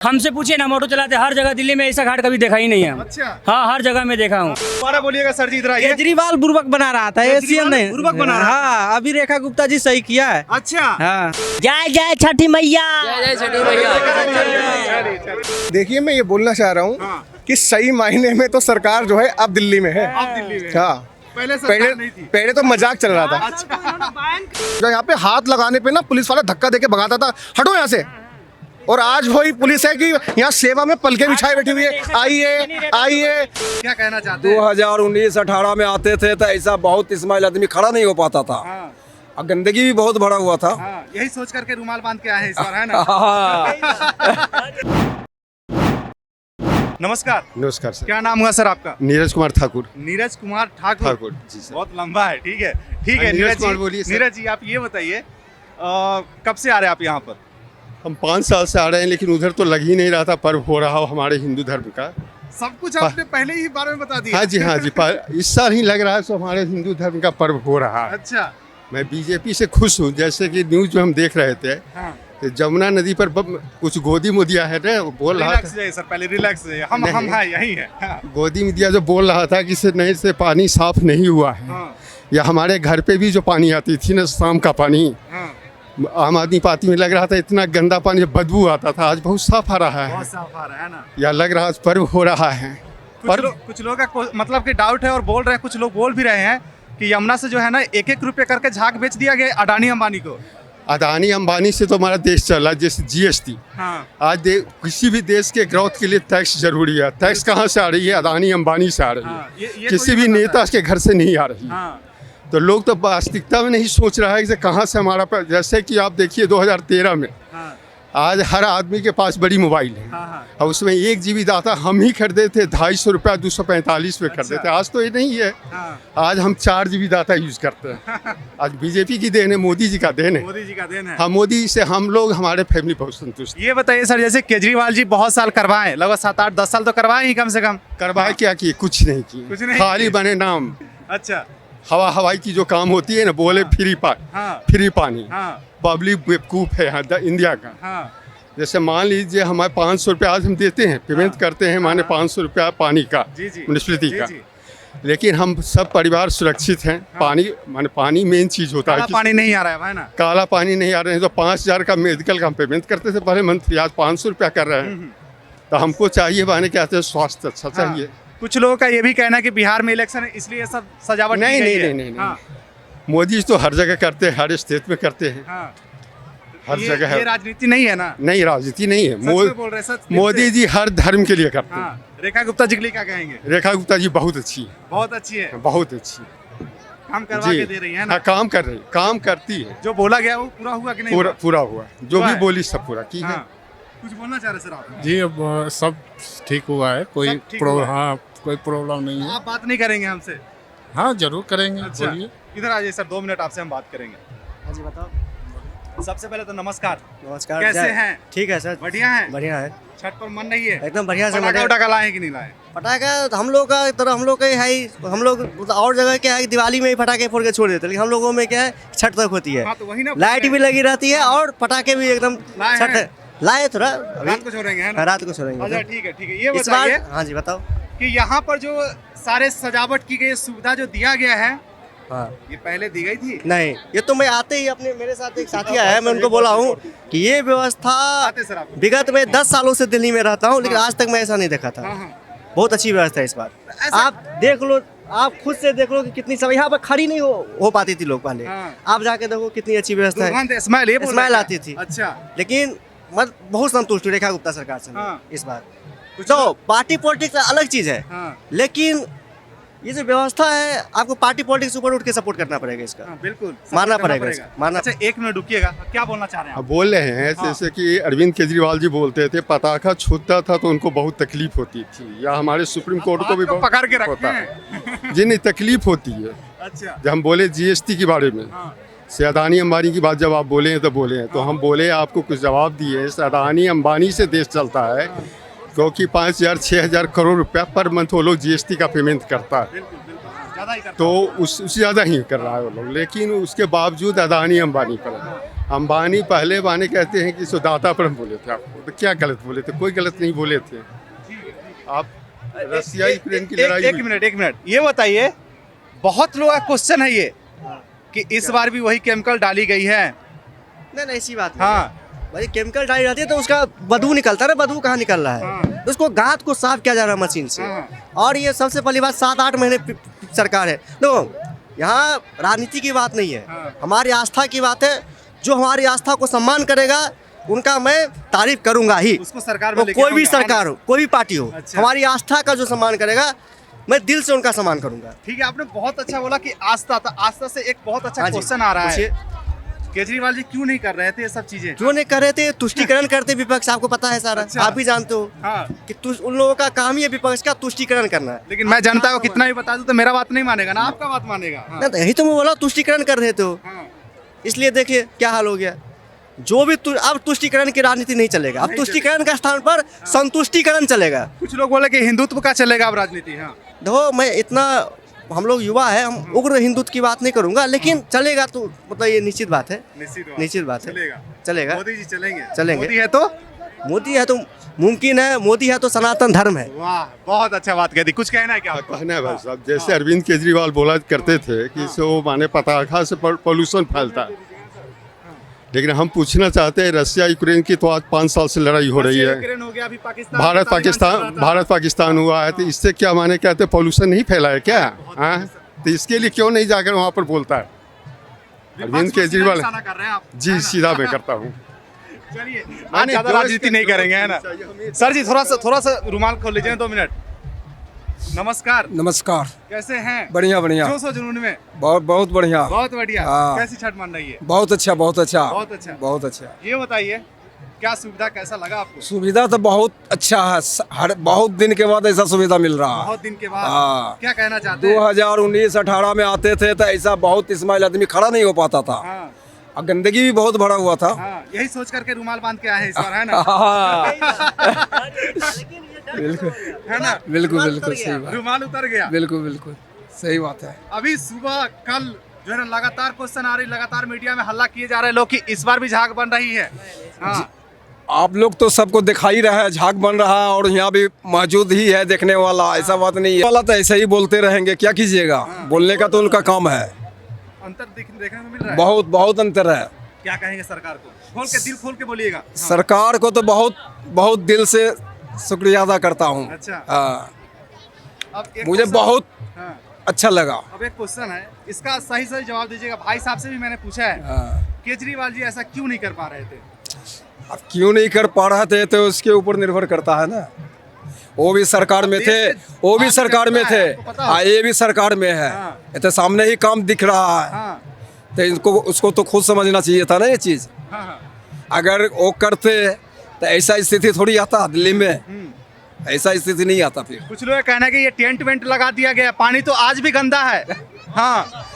हमसे पूछे ना, मोटो चलाते हर जगह दिल्ली में ऐसा घाट कभी देखा ही नहीं है। अच्छा, हाँ, हर जगह में देखा हूँ। दोबारा बोलिएगा सर जी, इधर आइए। केजरीवाल बुर्बक बना रहा था, एशियन नहीं बुर्बक बना रहा था। हाँ, अभी रेखा गुप्ता जी सही किया है। अच्छा, हाँ, जय जय छठी मैया। जय छठी मैया। देखिए, मैं ये बोलना चाह रहा हूँ हाँ। कि सही मायने में तो सरकार जो है अब दिल्ली में है। आप दिल्ली में? हाँ, पहले सरकार नहीं थी। पहले तो मजाक चल रहा था। जो यहाँ पे हाथ लगाने पे ना पुलिस वाला धक्का देके भगाता था, हटो यहाँ से। और आज वही पुलिस है कि यहाँ सेवा में पलके बिछाए बैठी हुई है, आइए आइए। क्या कहना चाहते हैं? 2019-18 में आते थे तो ऐसा बहुत इस्माइल आदमी खड़ा नहीं हो पाता था। हाँ, और गंदगी भी बहुत भरा हुआ था। हाँ, यही सोच करके रुमाल बांध के आए हैं इस बार, है ना? नमस्कार। नमस्कार सर। क्या नाम हुआ सर आपका? नीरज कुमार ठाकुर। नीरज कुमार ठाकुर। ठाकुर जी सर। बहुत लंबा है, ठीक है ठीक है। हाँ, नीरज नीरज कुमार जी, बोलिए सर। नीरज जी आप ये बताइए, कब से आ रहे हैं आप यहाँ पर? हम 5 साल से आ रहे हैं, लेकिन उधर तो लग ही नहीं रहा था पर्व हो रहा हो हमारे हिंदू धर्म का। सब कुछ आपने पहले ही बारे में बता दिया। हाँ जी, हाँ जी, इस साल ही लग रहा है तो हमारे हिंदू धर्म का पर्व हो रहा है। अच्छा, मैं बीजेपी से खुश हूँ। जैसे कि न्यूज में हम देख रहे थे, हाँ। तो जमुना नदी पर कुछ गोदी मोदिया है ना, वो बोल रहा रिलैक्स था। जाइए सर, पहले रिलैक्स जाइए। हम नहीं। हैं, यही है। हाँ, गोदी मोदिया जो बोल रहा था कि इससे नहीं से पानी साफ नहीं हुआ है। हाँ, या हमारे घर पे भी जो पानी आती थी ना, शाम का पानी, हाँ, आम आदमी पार्टी में लग रहा था इतना गंदा पानी, बदबू आता था। आज बहुत साफ आ रहा है। बहुत साफ आ रहा है ना। या लग रहा है पर्व हो रहा है। कुछ लोगों का मतलब कि डाउट है और बोल रहे हैं, कुछ लोग बोल भी रहे हैं कि यमुना से जो है ना 1-1 रुपये करके झाग बेच दिया गया अडानी अंबानी को। अदानी अंबानी से तो हमारा देश चला, जैसे जीएसटी। हाँ, आज किसी भी देश के ग्रोथ के लिए टैक्स जरूरी है। टैक्स कहाँ से आ रही है? अदानी अंबानी से आ रही हाँ, है, ये किसी तो भी ये पता नेता के घर से नहीं आ रही है। हाँ, तो लोग तो वास्तविकता में नहीं सोच रहा है कि कहाँ से हमारा जैसे कि आप देखिए 2013 में हाँ, आज हर आदमी के पास बड़ी मोबाइल है। हाँ, हाँ। और उसमें 1 GB डाटा हम ही खरीदे थे 250 रुपया 245 में खरीदे थे। आज तो ये नहीं है। हाँ। आज हम 4 GB डाटा यूज करते हैं। आज बीजेपी की देन है, मोदी जी का देन है। मोदी जी का देन है। हाँ, मोदी से हम लोग, हमारे फैमिली बहुत संतुष्ट हैं। ये बताइए सर, जैसे केजरीवाल जी बहुत साल करवाए, लगभग 7-8-10 साल तो करवाए ही कम से कम। करवाए क्या किए? कुछ नहीं कुछ किए, नहीं खाली किए। बने नाम। अच्छा, हवाई की जो काम होती है ना, बोले फ्री हाँ, पानी। हाँ, पब्लिक बेवकूफ है यहाँ इंडिया का। हाँ, जैसे मान लीजिए हमारे 500 रुपया आज हम देते हैं, पेमेंट करते हैं, माने 500 रुपया पानी का, जी जी, म्यूनिसिपैलिटी जी, का। जी। लेकिन हम सब परिवार सुरक्षित हैं। पानी माने पानी मेन चीज होता काला है। पानी नहीं आ रहा है भाई ना। काला पानी नहीं आ रहे हैं तो 5000 का मेडिकल का हम पेमेंट करते थे पहले मंथली, आज 500 रुपया कर रहे हैं। तो हमको चाहिए माने क्या कहते हैं, स्वास्थ्य अच्छा चाहिए। कुछ लोगों का ये भी कहना है कि बिहार में इलेक्शन है इसलिए सब सजावट की नहीं गई नहीं है। नहीं नहीं हाँ, मोदी जी तो हर जगह करते हैं, हर स्टेट में करते हैं, हाँ। हर जगह ये है। राजनीति नहीं है ना। नहीं, राजनीति नहीं है। सच में बोल रहे हैं, सच दिल मोदी से। जी हर धर्म के लिए करते हैं। हाँ, रेखा गुप्ता जी के लिए क्या कहेंगे? रेखा गुप्ता जी बहुत अच्छी है, बहुत अच्छी है, बहुत अच्छी काम करवा के दे रही है ना। हाँ, काम कर रही, काम करती है। जो बोला गया वो पूरा हुआ कि नहीं? पूरा पूरा हुआ, जो हुआ भी है? बोली सब पूरा की है। हाँ। कुछ बोलना चाह रहे सर आप? जी, अब सब ठीक हुआ है, कोई सब ठीक हुआ है। हाँ, कोई प्रॉब्लम नहीं है। आप बात नहीं करेंगे हमसे? हाँ, जरूर करेंगे, अच्छा, बोलिए। इधर आ जाइए सर, 2 मिनट आपसे हम बात करेंगे। हाँ जी, बताओ। सबसे पहले तो नमस्कार। नमस्कार। कैसे हैं? ठीक है सर, बढ़िया हैं? बढ़िया है, छठ पर मन नहीं है? एकदम बढ़िया से। पटाखा उटाखा लाए कि नहीं लाए? पटाखा तो हम लोग का तरह हम लोग का है ही। हम लोग मतलब और जगह क्या है कि दिवाली में ही पटाखे फोड़ के छोड़ देते हैं, लेकिन हम लोगों में क्या है, छठ तक होती है। हाँ, तो वही ना। लाइट भी लगी रहती है और पटाखे भी एकदम लाए छठ हैं? लाए थोड़ा अभी रात को छोड़ेंगे है ना? रात को छोड़ेंगे। अच्छा, ठीक है ठीक है। ये इस बार बताइए हाँ जी, बताओ। कि यहाँ पर जो सारे सजावट की गई सुविधा जो दिया गया है, हाँ, ये पहले दी गई थी? नहीं, ये तो मैं आते ही अपने मेरे साथ एक साथी आया है, मैं उनको बोला हूँ कि ये व्यवस्था आते सर आप? विगत में 10 सालों से दिल्ली में रहता हूँ, लेकिन आज तक मैं ऐसा नहीं देखा था। हाँ, हाँ। बहुत अच्छी व्यवस्था है इस बार। ऐसा- आप देख लो, आप खुद से देख लो कि कितनी सब यहाँ पर खड़ी नहीं हो पाती थी लोग पहले। हाँ। आप जाके देखो कितनी अच्छी व्यवस्था है, दुल्हन स्माइल, ये बोल रहे स्माइल थे? आती थी। अच्छा, लेकिन मैं बहुत संतुष्ट हूँ रेखा गुप्ता सरकार से हाँ। इस बार। कुछ तो लोग- पार्टी पॉलिटिक्स अलग चीज है, हाँ, लेकिन ये जो व्यवस्था है आपको पार्टी पॉलिटिक्स ऊपर उठ के सपोर्ट करना पड़ेगा इसका। हाँ, बिल्कुल मानना करना पड़ेगा इसको, मानना। अच्छा, 1 मिनट रुकिएगा, क्या बोलना चाह रहे हैं आप? अब बोल रहे हैं हाँ। जैसे कि अरविंद केजरीवाल जी बोलते थे पटाखा छूटता था तो उनको बहुत तकलीफ होती थी, या हमारे सुप्रीम कोर्ट को भी बात तो बहुत पकड़ के रखते होता हैं। है। जी नहीं, तकलीफ होती है। अच्छा, जब हम बोले जीएसटी के बारे में, हाँ, से अदानी अंबानी की बात जब आप बोले हैं तो बोले हैं, तो हम बोले आपको कुछ जवाब दिए। इस अदानी अंबानी से देश चलता है, क्योंकि 5000-6000 करोड़ रुपया पर मंथ वो लोग जीएसटी का पेमेंट करता है। बिल्कुल बिल्कुल, ज़्यादा ही करता तो उससे ज़्यादा ही कर रहा है वो लोग, लेकिन उसके बावजूद अदानी अंबानी पर है। अंबानी पहले बानी कहते हैं कि सुदाता पर बोले थे आपको, तो क्या गलत बोले थे? कोई गलत नहीं बोले थे। आप रसिया यूक्रेन की लड़ाई एक मिनट ये बताइए, बहुत लोगों का क्वेश्चन है ये कि इस बार भी वही केमिकल डाली गई है। नहीं ऐसी बात नहीं। हाँ भाई केमिकल डाली जाती है तो उसका बदबू निकलता है, बदबू कहाँ निकल रहा है? उसको गाद को साफ किया जा रहा है मशीन से। और ये सबसे पहली बात 7-8 महीने सरकार है। देखो यहाँ राजनीति की बात नहीं है, हमारी आस्था की बात है। जो हमारी आस्था को सम्मान करेगा उनका मैं तारीफ करूंगा ही। उसको सरकार में तो कोई भी सरकार हो, कोई भी पार्टी हो, अच्छा। हमारी आस्था का जो सम्मान करेगा मैं दिल से उनका सम्मान करूंगा। ठीक है, आपने बहुत अच्छा बोला कि आस्था था। आस्था से एक बहुत अच्छा हाँ जी, क्वेश्चन आ रहा है, पूछिए। केजरीवाल जी क्यों नहीं कर रहे थे ये सब चीजें? क्यों नहीं कर रहे थे? तुष्टिकरण करते विपक्ष, आपको पता है सारा। अच्छा। आप भी जानते हो हाँ। कि उन लोगों का काम ही है विपक्ष का तुष्टिकरण करना है। लेकिन मैं जनता को कितना भी बता दूं तो मेरा बात नहीं मानेगा ना, आपका बात मानेगा। हाँ। नहीं तो यही तो मैं बोला, तुष्टिकरण कर रहे थे वो। हाँ। इसलिए देखिए क्या हाल हो गया। जो भी अब तुष्टिकरण की राजनीति नहीं चलेगा, अब तुष्टिकरण का स्थान पर संतुष्टिकरण चलेगा। कुछ लोग बोले कि हिंदुत्व का चलेगा अब राजनीति। हाँ। देखो मैं इतना, हम लोग युवा है, हम उग्र हिंदुत्व की बात नहीं करूंगा, लेकिन चलेगा तो मतलब ये निश्चित बात है। निश्चित बात है, चलेगा। मोदी जी चलेंगे? चलेंगे। मोदी है तो मुमकिन है। मोदी है तो सनातन धर्म है। वाह, बहुत अच्छा बात कह दी। कुछ कहना है क्या आपको? कहना है भाई साहब, जैसे अरविंद केजरीवाल बोला करते थे कि इससे वो माने पटाखा से पोल्यूशन फैलता है, लेकिन हम पूछना चाहते हैं रसिया यूक्रेन की तो आज 5 साल से लड़ाई हो रही है। यूक्रेन हो गया, अभी पाकिस्तान, भारत पाकिस्तान हुआ है, तो इससे क्या माने कहते पोल्यूशन नहीं फैला है क्या? हाँ, तो इसके लिए क्यों नहीं जाकर वहाँ पर बोलता है अरविंद केजरीवाल? कर रहे हैं आप? जी सीधा मैं करता हूँ। चलिए, आज ज्यादा राजनीति नहीं करेंगे, है ना? सर जी थोड़ा सा रुमाल खोल लीजिए 2 मिनट। नमस्कार। नमस्कार। कैसे हैं? बढ़िया बढ़िया, जोश और जुनून में? बहुत बढ़िया, बहुत बढ़िया। हाँ। कैसी छठ मन रही है? बहुत अच्छा बहुत अच्छा बहुत अच्छा। बहुत अच्छा। ये बताइए क्या सुविधा, कैसा लगा आपको? सुविधा तो बहुत अच्छा है, हर बहुत दिन के बाद ऐसा सुविधा मिल रहा है। बहुत दिन के बाद। हाँ। क्या कहना चाहते हैं? 2019-18 में आते थे तो ऐसा बहुत इस्माइल आदमी खड़ा नहीं हो पाता था। हाँ। और गंदगी भी बहुत भरा हुआ था। हाँ, यही सोच करके रुमाल बांध के आए हैं इस बार, है ना? बिल्कुल है ना? बिल्कुल बिल्कुल सही बात, रुमाल उतर गया। बिल्कुल बिल्कुल सही बात है। अभी सुबह कल जो है ना लगातार क्वेश्चन आ रही, लगातार मीडिया में हल्ला किए जा रहे हैं लोग कि इस बार भी झाग बन रही है। हाँ। आप लोग तो सबको दिखाई रहा है झाग बन रहा है, और यहाँ भी मौजूद ही है देखने वाला, ऐसा बात नहीं है। वाला तो ऐसे ही बोलते रहेंगे, क्या कीजिएगा, बोलने का तो उनका काम है। अंतर देखने में मिल रहा है। बहुत बहुत अंतर है। क्या कहेंगे सरकार को? खोल के, दिल खोल के बोलिएगा। हाँ। सरकार को तो बहुत बहुत दिल से शुक्रिया अदा करता हूँ। अच्छा। हाँ, अब एक मुझे क्वेश्चन- बहुत हाँ। अच्छा लगा। अब एक क्वेश्चन है, इसका सही सही जवाब दीजिएगा। भाई साहब से भी मैंने पूछा है, हाँ। केजरीवाल जी ऐसा क्यों नहीं कर पा रहे थे? अब क्यों नहीं कर पा रहे थे तो उसके ऊपर निर्भर करता है ना। वो भी सरकार में थे, वो भी सरकार में थे, ये भी सरकार में है। ये तो सामने ही काम दिख रहा है। हाँ। तो इनको उसको तो खुद समझना चाहिए था ना ये चीज़। हाँ। अगर वो करते तो ऐसा स्थिति थोड़ी आता दिल्ली में, ऐसा स्थिति नहीं आता फिर। कुछ लोग कहना है कि ये टेंट वेंट लगा दिया गया, पानी तो आज भी गंदा है। हाँ,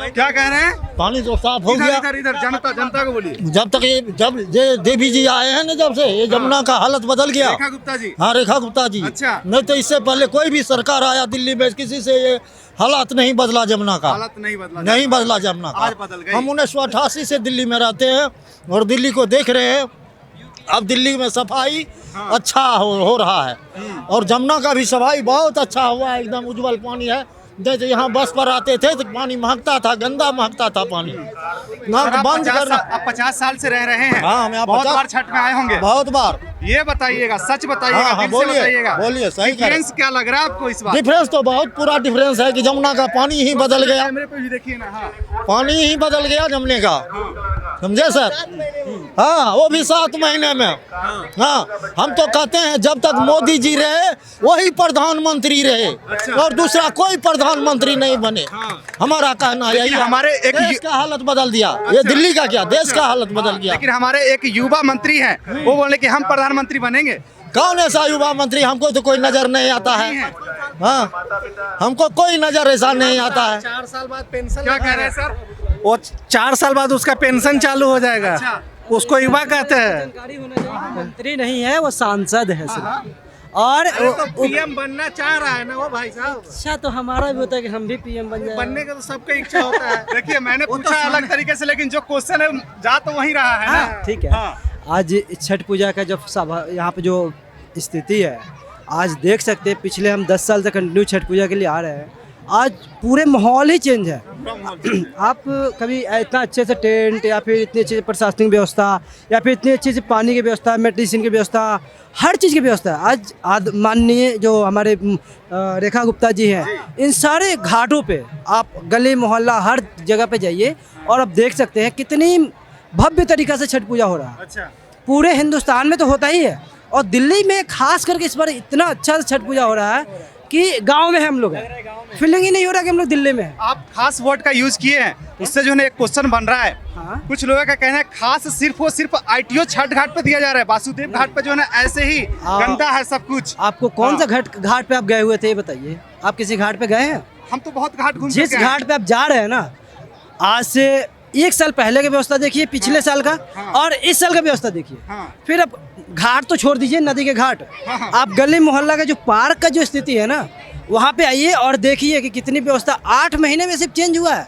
क्या कह रहे हैं? पानी तो साफ हो गया। इधर जनता को बोलिए। जब तक ये देवी जी आए हैं ना, जब से ये जमुना का हालत बदल गया। रेखा गुप्ता जी। हाँ, रेखा गुप्ता जी। अच्छा। नहीं तो इससे पहले कोई भी सरकार आया दिल्ली में, किसी से ये हालात नहीं बदला जमुना का। हालत नहीं बदला जमुना का। आज बदल गई। हम 1988 से दिल्ली में रहते हैं और दिल्ली को देख रहे हैं। अब दिल्ली में सफाई अच्छा हो रहा है, और जमुना का भी सफाई बहुत अच्छा हुआ है, एकदम उज्जवल पानी है। जैसे यहाँ बस पर आते थे तो पानी महकता था, गंदा महकता था पानी। ना बंद करना। आप 50 साल से रह रहे हैं। हाँ, मैं बहुत बार छठ में आए होंगे। बहुत बार। ये बताइएगा, सच बताइएगा, हाँ, दिल से बोलिए, बताइएगा। बोलिए, सही कह रहे हैं। डिफरेंस क्या लग रहा है आपको इस बार? डिफरेंस तो बहुत पूरा डिफरेंस है कि जमुना का पानी ही बदल गया। कैमरे पे भी देखिए ना। हाँ। पानी ही बदल गया जमुने का, समझे सर? हाँ, वो भी 7 महीने में। हाँ, हम तो कहते हैं जब तक मोदी जी रहे वही प्रधानमंत्री रहे, और दूसरा कोई प्रधानमंत्री नहीं बने। हमारा कहना यही है। हमारे एक देश का हालत बदल दिया। ये दिल्ली का क्या, देश का हालत बदल गया। लेकिन हमारे एक युवा मंत्री हैं, वो बोले कि हम प्रधानमंत्री बनेंगे। कौन ऐसा युवा मंत्री? हमको तो कोई नजर नहीं आता है। हाँ, हमको कोई नजर ऐसा नहीं आता है। 4 साल बाद पेंशन। क्या कह रहे हैं सर? वो 4 साल बाद उसका पेंशन चालू हो जाएगा। अच्छा। उसको युवा कहते हैं। जानकारी होना चाहिए। मंत्री नहीं है, वो सांसद है सिर्फ। और तो पीएम बनना चाह रहा है ना वो भाई साहब। अच्छा तो हमारा भी होता है कि हम भी पीएम बन जाए। बनने का तो सबका इच्छा होता है। देखिए मैंने पूछा अलग तरीके से, लेकिन जो क्वेश्चन है जा तो वही रहा है ना। ठीक है। आज छठ पूजा का जब सभा यहाँ पे जो स्थिति है, आज देख सकते हैं पिछले हम 10 साल से कंटिन्यू छठ पूजा के लिए आ रहे हैं, आज पूरे माहौल ही चेंज है। आप कभी इतना अच्छे से टेंट या फिर इतनी अच्छी प्रशासनिक व्यवस्था या फिर इतनी अच्छी से पानी की व्यवस्था, मेडिसिन की व्यवस्था, हर चीज़ की व्यवस्था आज माननीय जो हमारे रेखा गुप्ता जी हैं, इन सारे घाटों पे आप गली मोहल्ला हर जगह पे जाइए और आप देख सकते हैं कितनी भव्य तरीक़ा से छठ पूजा हो रहा है। अच्छा, पूरे हिंदुस्तान में तो होता ही है और दिल्ली में खास करके इस बार इतना अच्छा छठ पूजा हो रहा है कि गांव में हम लोग हैं, फीलिंग ही नहीं हो रहा कि हम लोग दिल्ली में हैं। आप खास वर्ड का यूज किए हैं, उससे जो है ना एक क्वेश्चन बन रहा है। हाँ? कुछ लोगों का कहना है खास सिर्फ और सिर्फ ITO छठ घाट पे दिया जा रहा है, वासुदेव घाट पे जो है ना ऐसे ही गंदा है सब कुछ। आपको कौन सा घाट पे आप गए हुए थे ये बताइए, आप किसी घाट पे गए हैं? हम तो बहुत घाट घूम जिस घाट पे आप जा रहे हैं ना, आज से 1 साल पहले की व्यवस्था देखिए, पिछले साल का और इस साल का व्यवस्था देखिए। फिर अब घाट तो छोड़ दीजिए, नदी के घाट, आप गली मोहल्ला का जो पार्क का जो स्थिति है ना, वहाँ पे आइए और देखिए कि कितनी व्यवस्था 8 महीने में सिर्फ चेंज हुआ है।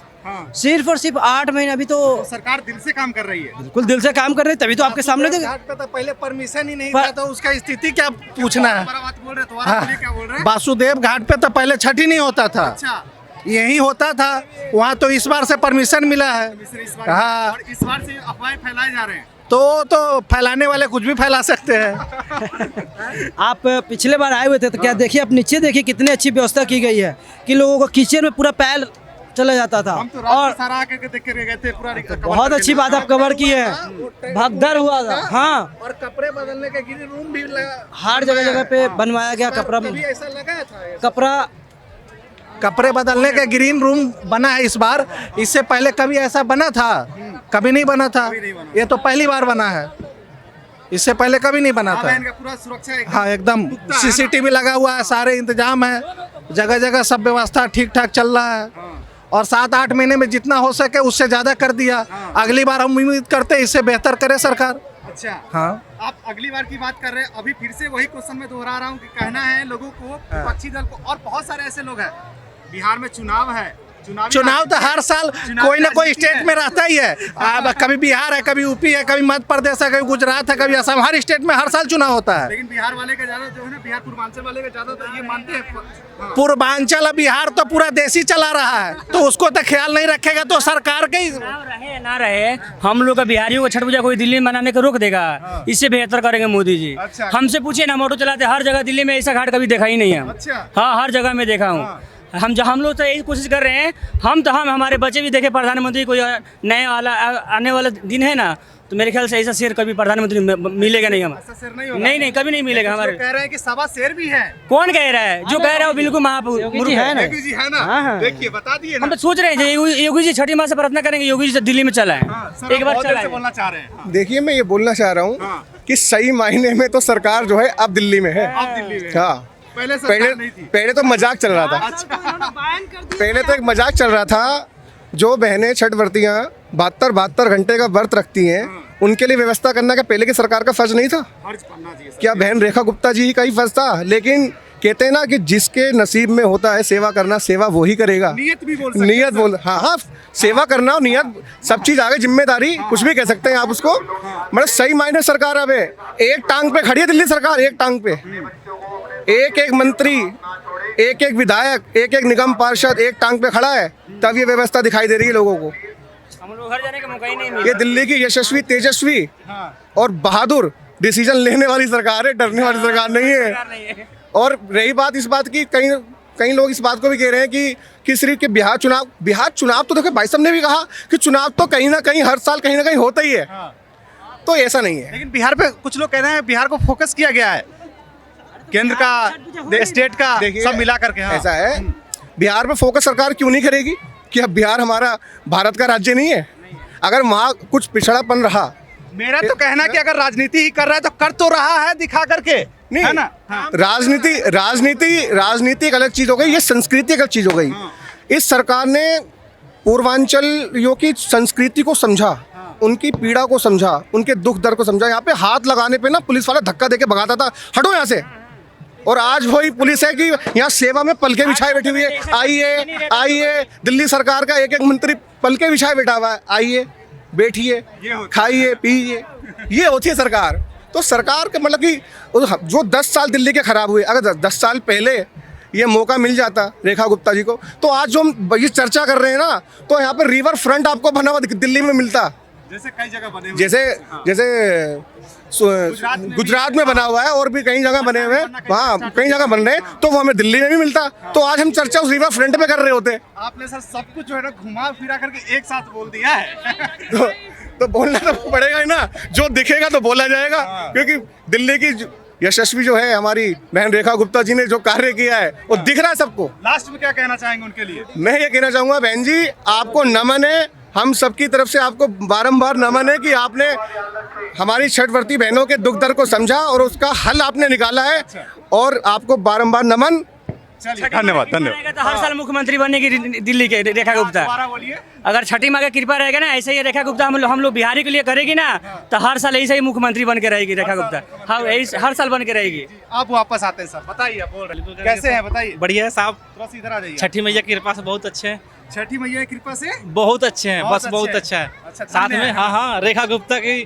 सिर्फ और सिर्फ 8 महीने। अभी तो सरकार दिल से काम कर रही है, बिल्कुल दिल से काम कर रही है, तभी तो आपके सामने देखा। घाट पे तो पहले परमिशन ही नहीं था, तो उसका स्थिति क्या पूछना है। बात बोल रहे हैं, तुम्हारा बोलिए क्या बोल रहे हैं। वासुदेव घाट पे तो पहले छठ ही नहीं होता था, अच्छा, यही होता था। वहाँ तो इस बार से परमिशन मिला है। हाँ, और इस बार से अफवाहें फैलाए जा रहे हैं। तो फैलाने वाले कुछ भी फैला सकते हैं। आप पिछले बार आए हुए थे तो क्या देखिए, आप नीचे देखिए कितनी अच्छी व्यवस्था की गई है कि लोगों को किचन में पूरा पैर चला जाता था। हम तो और सारा आके देख के गए थे पूरा। बहुत अच्छी बात आप कवर की है, भगदड़ हुआ था। हाँ, और कपड़े बदलने के गिरी रूम भी हर जगह पे बनवाया गया कपड़ा। ऐसा लगा था कपड़ा कपड़े बदलने का ग्रीन रूम बना है इस बार। इससे पहले कभी ऐसा बना था? कभी नहीं बना था। ये तो पहली बार बना है, इससे पहले कभी नहीं बना था। पूरा सुरक्षा हाँ, एकदम CCTV लगा हुआ है, सारे इंतजाम है, जगह जगह सब व्यवस्था ठीक ठाक चल रहा है। और 7-8 महीने में जितना हो सके उससे ज़्यादा कर दिया। अगली बार हम उम्मीद करते हैं इससे बेहतर करे सरकार। अच्छा, हाँ, आप अगली बार की बात कर रहे हैं। अभी फिर से वही क्वेश्चन में दोहरा रहा हूँ कि कहना है लोगों को, विपक्षी दल को, और बहुत सारे ऐसे लोग हैं, बिहार में चुनाव है, चुनाव तो हर साल कोई ना कोई स्टेट में रहता ही है। अब कभी बिहार है, कभी यूपी है, कभी मध्य प्रदेश है, कभी गुजरात है, कभी असम, हर स्टेट में हर साल चुनाव होता है। लेकिन बिहार वाले का ज्यादा जो है ना, बिहार पूर्वांचल वाले का ज्यादा तो ये मानते हैं। पूर्वांचल बिहार तो पूरा देश ही चला रहा है, तो उसको तो ख्याल नहीं रखेगा तो सरकार के ही। रहे ना रहे, हम लोग का बिहारियों को छठ पूजा कोई दिल्ली में मनाने को रोक देगा? इससे बेहतर करेंगे मोदी जी। अच्छा। हमसे पूछिए ना, मोटो चलाते हर जगह दिल्ली में ऐसा घाट कभी देखा ही नहीं है। अच्छा। हाँ, हर जगह में देखा हूँ। हम लोग तो यही कोशिश कर रहे हैं। हम हमारे बच्चे भी देखे प्रधानमंत्री कोई नए आने वाला दिन है ना, तो मेरे ख्याल से ऐसा शेर कभी प्रधानमंत्री मिलेगा नहीं। हम नहीं कभी नहीं मिलेगा हमारे। कह रहे हैं कि सवा शेर भी है। कौन कह रहा है? जो कह रहा है वो बिल्कुल महापुरुष है ना। योगी जी है ना, देखिए बता दिए हम तो सोच रहे हैं योगी जी छठी माँ से प्रार्थना करेंगे, योगी जी से दिल्ली में चला है, एक बार चला है। बोलना चाह रहे हैं। देखिए, मैं ये बोलना चाह रहा हूँ कि सही मायने में तो सरकार जो है अब दिल्ली में है। आप दिल्ली में? हाँ, पहले पहले तो मजाक चल रहा था। पहले तो एक मजाक चल रहा था। जो बहनें छठ व्रतियाँ 72 घंटे का व्रत रखती हैं, उनके लिए व्यवस्था करना क्या पहले की सरकार का फर्ज नहीं था? क्या बहन रेखा गुप्ता जी का ही फर्ज था? लेकिन कहते हैं ना कि जिसके नसीब में होता है सेवा करना, सेवा वो ही करेगा। नियत भी बोल सकते हैं। नियत बोल, हाँ, सेवा करना और नियत सब चीज़ आगे, जिम्मेदारी कुछ भी कह सकते हैं आप उसको। मतलब सही मायने सरकार अब एक टांग पे खड़ी है दिल्ली सरकार, एक टांग पे। एक मंत्री, एक विधायक, एक निगम पार्षद एक टांग पे खड़ा है, तब ये व्यवस्था दिखाई दे रही है लोगों को। हम लोग घर जाने का मौका ही नहीं मिला। ये दिल्ली की यशस्वी, तेजस्वी और बहादुर डिसीजन लेने वाली सरकार है, डरने वाली सरकार नहीं है। और रही बात इस बात की, कई लोग इस बात को भी कह रहे हैं कि सिर्फ कि बिहार चुनाव तो देखो, भाई साहब ने भी कहा कि चुनाव तो कहीं ना कहीं हर साल कहीं ना कहीं होता ही है। तो ऐसा नहीं है। लेकिन बिहार पे कुछ लोग कह रहे हैं बिहार को फोकस किया गया है, केंद्र का, स्टेट का, सब मिला करके। ऐसा है, बिहार पे फोकस सरकार क्यों नहीं करेगी? कि अब बिहार हमारा भारत का राज्य नहीं है? अगर वहाँ कुछ पिछड़ापन रहा, मेरा तो कहना है कि अगर राजनीति ही कर रहा है तो कर तो रहा है दिखा करके, नहीं है ना? राजनीति एक अलग चीज हो गई, ये संस्कृति एक अलग चीज हो गई। इस सरकार ने पूर्वांचलियों की संस्कृति को समझा, उनकी पीड़ा को समझा, उनके दुख दर्द को समझा। यहाँ पे हाथ लगाने पे ना पुलिस वाला धक्का देके भगाता था, हटो यहाँ से। और आज वही पुलिस है कि यहाँ सेवा में पलके बिछाए बैठी हुई है। आइए आइए, दिल्ली सरकार का एक एक मंत्री पलके बिछाए बैठा हुआ है। आइए, बैठिए, खाइए, पीजिए, ये होती है सरकार। तो सरकार का मतलब कि जो 10 साल दिल्ली के खराब हुए, अगर 10 साल पहले ये मौका मिल जाता रेखा गुप्ता जी को, तो आज जो हम ये चर्चा कर रहे हैं ना, तो यहाँ पे रिवर फ्रंट आपको बना हुआ दिल्ली में मिलता, जैसे कई जगह बने हुए, जैसे गुजरात में बना हुआ है और भी कई जगह बने हुए हैं, वहाँ कई जगह बन रहे हैं, तो वो हमें दिल्ली में भी मिलता। तो आज हम चर्चा उस रिवर फ्रंट पे कर रहे होते। आपने सर सब कुछ जो है ना घुमा फिरा करके एक साथ बोल दिया है। तो बोलना तो पड़ेगा ही ना, जो दिखेगा तो बोला जाएगा। क्योंकि दिल्ली की यशस्वी जो है हमारी बहन रेखा गुप्ता जी ने जो कार्य किया है वो दिख रहा है सबको। लास्ट में क्या कहना चाहेंगे उनके लिए? मैं ये कहना चाहूँगा बहन जी, आपको नमन है, हम सबकी तरफ से आपको बारंबार नमन है कि आपने हमारी छठवर्ती बहनों के दुख दर्द को समझा और उसका हल आपने निकाला है, और आपको बारंबार नमन। चलिए, धन्यवाद धन्यवाद। तो हर साल मुख्यमंत्री बनेगी दिल्ली के रेखा गुप्ता। दोबारा बोलिए। अगर छठी माँ का कृपा रहेगा ना, ऐसे ही रेखा गुप्ता हम लोग बिहारी के लिए करेगी ना, तो हर साल ऐसे ही मुख्यमंत्री बन के रहेगी रेखा गुप्ता। हाँ, हर साल बन के रहेगी। आप वापस आते हैं सर, बताइए, आप बोल रहे हैं कैसे हैं, बताइए। बढ़िया है साहब, थोड़ा सा इधर आ जाइए। छठी मैया की कृपा से बहुत अच्छे हैं। छठी मैया की कृपा से बहुत अच्छे हैं, बस बहुत अच्छे अच्छा है। अच्छा, साथ में हाँ, रेखा गुप्ता की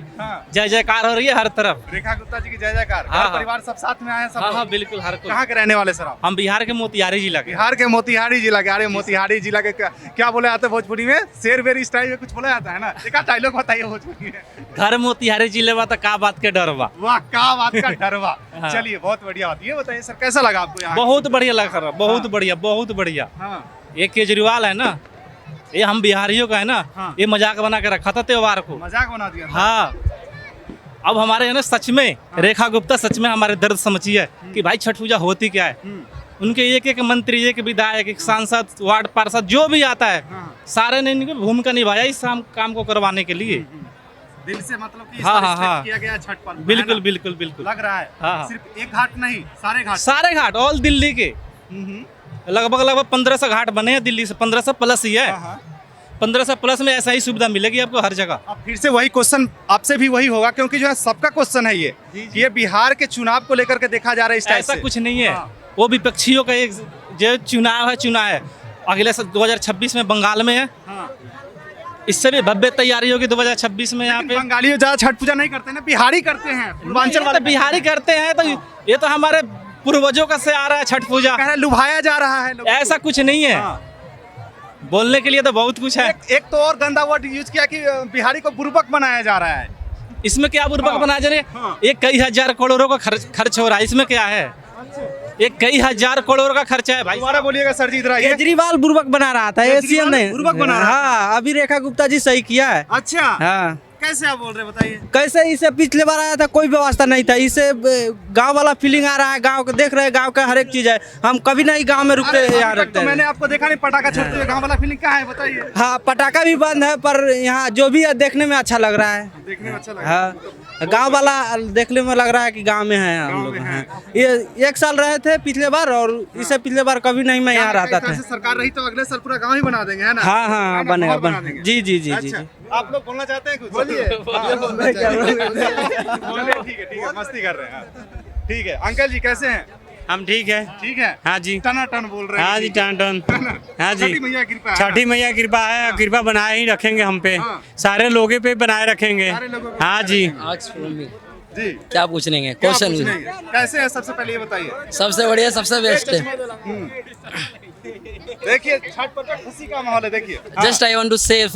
जय जयकार हो रही है हर तरफ। रेखा गुप्ता जी की जय जयकार। हाँ, परिवार सब साथ में आए हैं सब। हाँ, बिल्कुल, हर कोई। कहाँ के रहने वाले सर आप? हम बिहार के मोतिहारी जिला के। बिहार के मोतिहारी जिला के। अरे मोतिहारी जिला के क्या बोले जाते हैं भोजपुरी में? शेर वेर स्टाइल में कुछ बोला जाता है ना, एक डायलॉग बताइए भोजपुरी में। घर मोतिहारी जिले बा तो का बात के डर बा। वाह, क्या बात का डर बा। चलिए, बहुत बढ़िया बात। ये बताइए सर, कैसा लगा आपको यहाँ? बहुत बढ़िया लग रहा, बहुत बढ़िया, बहुत बढ़िया। ये केजरीवाल है ना, ये हम बिहारियों का है ना, ये मजाक बना के रखा था त्योहार को, मजाक बना दिया। हाँ, अब हमारे है ना सच में रेखा गुप्ता सच में हमारे दर्द समझी है कि भाई छठ पूजा होती क्या है। उनके एक एक मंत्री, एक विधायक, एक सांसद, वार्ड पार्षद जो भी आता है, सारे ने इनकी भूमिका निभाया इस काम को करवाने के लिए। दिल से मतलब कि हाँ, किया गया छठ पर्व। बिल्कुल बिल्कुल बिल्कुल लग रहा है। हाँ, सिर्फ एक घाट नहीं, सारे घाट ऑल दिल्ली के लगभग 1500 घाट बने हैं दिल्ली से, 1500 प्लस ही है। 1500 प्लस में ऐसा ही सुविधा मिलेगी आपको हर जगह। अब फिर से वही क्वेश्चन आपसे भी वही होगा, क्योंकि जो है सबका क्वेश्चन है ये बिहार के चुनाव को लेकर के देखा जा रहा है इस टाइप ऐसा से। कुछ नहीं है, वो विपक्षियों का एक जो चुनाव है अगले 2026 में बंगाल में है। इससे भी भव्य तैयारी होगी 2026 में। यहाँ पे बंगाली ज्यादा छठ पूजा नहीं करते ना, बिहारी करते हैं। पूर्वांचल वाले बिहारी करते हैं, तो ये तो हमारे पूर्वजों का से आ रहा है छठ पूजा। लुभाया जा रहा है। ऐसा कुछ नहीं है, बोलने के लिए तो बहुत कुछ है। एक तो और गंदा वर्ड यूज किया कि बिहारी को बुर्बक बनाया जा रहा है। इसमें क्या बुर्बक बनाया जा रहा है? ये कई हजार करोड़ों का खर्च हो रहा है, इसमें क्या है? ये कई हजार करोड़ का खर्चा है भाई। दोबारा बोलिएगा सर जी, इधर आइए। केजरीवाल बुर्बक बना रहा था, एशियन नहीं बुर्बक बना रहा था। हाँ, अभी रेखा गुप्ता जी सही किया है। अच्छा, हाँ, कैसे आप बोल रहे हैं, बताइए। कैसे इसे पिछले बार आया था कोई व्यवस्था नहीं था, इसे गांव वाला फीलिंग आ रहा है, गांव को देख रहे हैं, गांव का हर एक चीज है। हम कभी नहीं गांव में रुकते यहाँ रखते हैं। मैंने आपको देखा नहीं पटाखा छोड़ते हुए, गांव वाला फीलिंग क्या है बताइए। हाँ, पटाखा भी बंद है, पर यहाँ जो भी है देखने में अच्छा लग रहा है। देखने में अच्छा लग रहा है। हाँ, गांव वाला देखने में लग रहा है कि गांव में है हम लोग। ये 1 साल रहे थे पिछले बार, और इससे पिछले बार कभी नहीं मैं यहाँ रहता था। सरकार रही तो अगले साल पूरा गांव ही बना देंगे, है ना? हाँ, बनेगा। जी जी जी जी। आप लोग बोलना चाहते हैं कुछ? बोलिए। ठीक है, मस्ती कर रहे हैं। ठीक है, अंकल जी कैसे हैं? हम ठीक है। ठीक है, हाँ जी, टनाटन बोल रहे हैं। हाँ जी, टन। हाँ जी, छठी मैया की कृपा है। छठी मैया कृपा है, कृपा बनाए ही रखेंगे हम पे, सारे लोगों पे बनाए रखेंगे। हाँ जी। जी, क्या पूछेंगे क्या क्वेश्चन? पूछेंगे? कैसे है सबसे पहले ये बताइए। सबसे बढ़िया, सबसे बेस्ट है। देखिए छठ पर खुशी का माहौल है, देखिए। जस्ट आई वांट टू से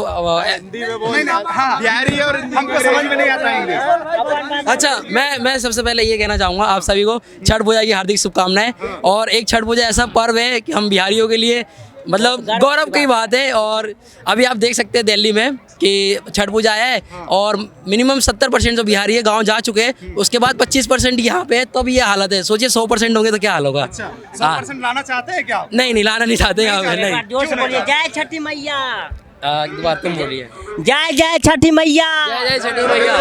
बिहारी और हमको समझ में नहीं आता इंग्लिश। अच्छा, मैं सबसे पहले ये कहना चाहूँगा आप सभी को छठ पूजा की हार्दिक शुभकामनाएं। और एक छठ पूजा ऐसा पर्व है कि हम बिहारियों के लिए मतलब गौरव की बात है। और अभी आप देख सकते हैं दिल्ली में कि छठ पूजा है, और मिनिमम 70% जो बिहारी है गांव जा चुके हैं, उसके बाद 25% यहाँ पे है, तब ये हालत है। सोचिए 100% होंगे तो क्या हाल होगा। अच्छा, 100% लाना चाहते हैं क्या? नहीं, लाना नहीं चाहते यहाँ पे। नहीं, जोर से बोलिए, जय छठी मैया। एक बात तुम बोलिए, जय जय छठी मैया। जय जय छठी मैया।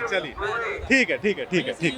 चलिए, ठीक है।